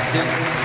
Grazie.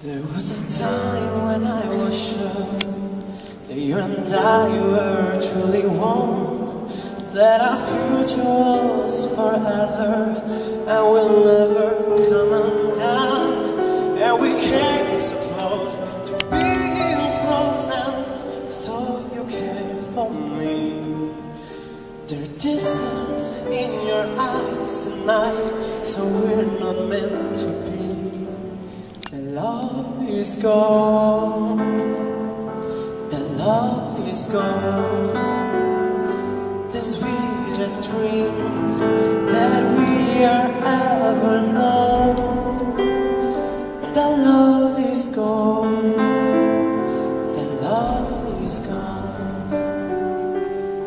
There was a time when I was sure that you and I were truly one, that our future was forever and will never come undone. And we came so close to being close and thought you cared for me. There's distance in your eyes tonight, so we're not meant to be. The love is gone, the love is gone. The sweetest dreams that we are ever known. The love is gone, the love is gone.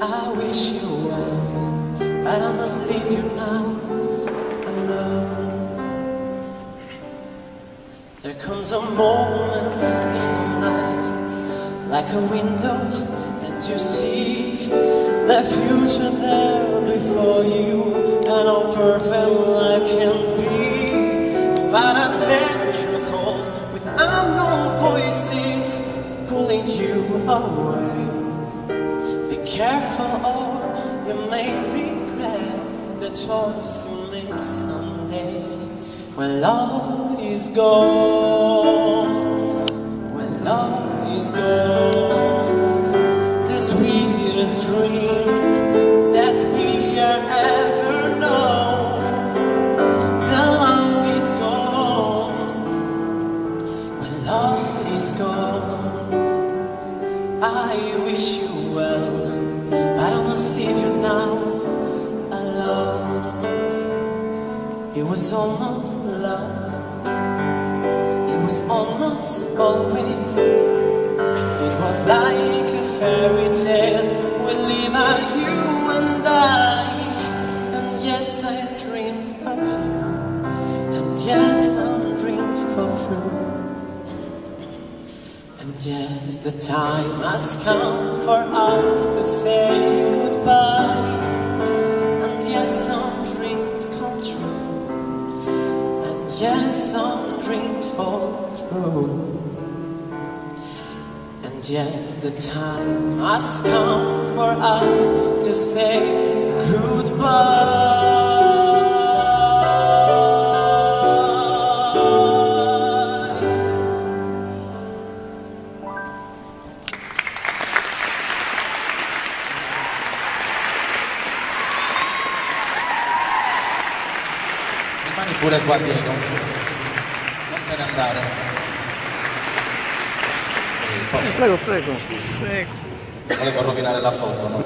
I wish you well, but I must leave you now alone. There comes a moment in life, like a window, and you see the future there before you, and how perfect life can be. But adventure calls with unknown voices pulling you away. Be careful or you may regret the choice you make someday. When love is gone, when love is gone, the sweetest dreams that we are ever known. The love is gone, when love is gone. I wish you well, but I must leave you now alone. It was almost love, it was almost always. It was like a fairy tale, we live out you and I. And yes, I dreamed of you, and yes, I'm dreamed for through. And yes, the time has come for us to say goodbye. And yes, some dreams come true, and yes, some dreams fall through. And yes, the time has come for us to say goodbye. Rimani pure qua, Diego, non te ne andare. Posso? Prego, prego, Sì. prego. Volevo rovinare la foto, no?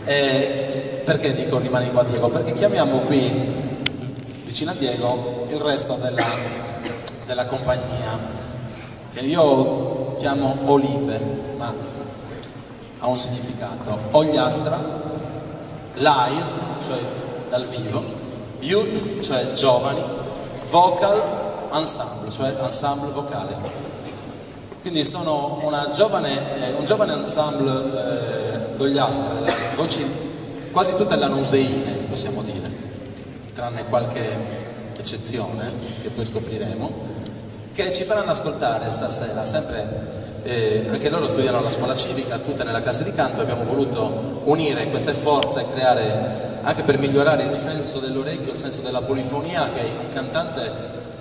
Perché dico rimani qua, Diego? Perché chiamiamo qui, vicino a Diego, il resto della compagnia, che io chiamo Olive, ma ha un significato. Ogliastra, live, cioè dal vivo, youth, cioè giovani, vocal ensemble, cioè ensemble vocale. Quindi sono un giovane ensemble d'Ogliastra, delle voci quasi tutte lanuseiine, possiamo dire, tranne qualche eccezione che poi scopriremo, che ci faranno ascoltare stasera, sempre anche loro studiano alla scuola civica, tutte nella classe di canto. Abbiamo voluto unire queste forze e creare, anche per migliorare il senso dell'orecchio, il senso della polifonia, che in un cantante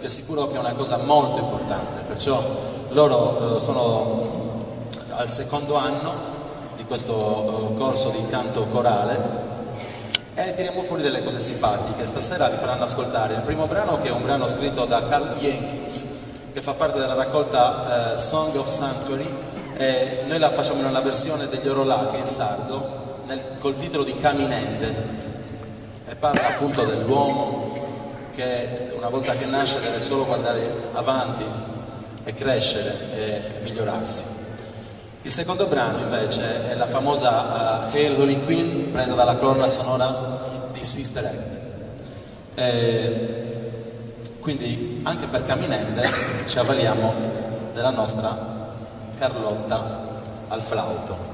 vi assicuro che è una cosa molto importante. Perciò loro sono al secondo anno di questo corso di canto corale e tiriamo fuori delle cose simpatiche. Stasera vi faranno ascoltare il primo brano, che è un brano scritto da Karl Jenkins, che fa parte della raccolta Song of Sanctuary, e noi la facciamo in una versione degli Orolà, che è in sardo, col titolo di Caminende, e parla appunto dell'uomo che una volta che nasce deve solo guardare avanti e crescere e migliorarsi. Il secondo brano invece è la famosa Hail Holy Queen, presa dalla colonna sonora di Sister Act. Quindi anche per Caminende ci avvaliamo della nostra Carlotta al flauto.